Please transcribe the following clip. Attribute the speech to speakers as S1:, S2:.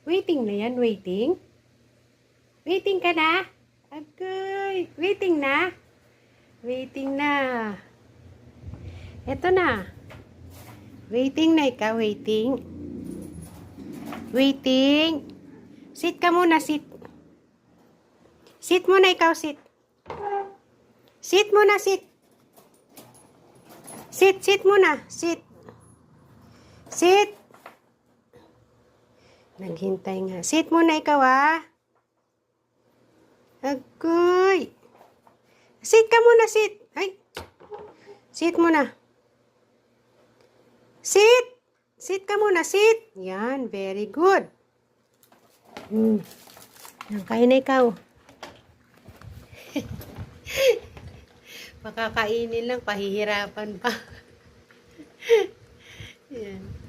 S1: Waiting na yan, waiting. Waiting ka na? Agay, waiting na. Waiting na. Eto na. Waiting na ikaw, waiting. Waiting. Sit ka muna, sit. Sit muna ikaw, sit. Sit muna, sit. Sit muna, sit. Sit. Naghintay nga. Sit muna ikaw, ah. Agoy. Sit ka muna, sit. Ay. Sit muna. Sit. Sit ka muna, sit. Yan, very good. Kain na ikaw. Pakakainin lang, pahihirapan pa. Yan.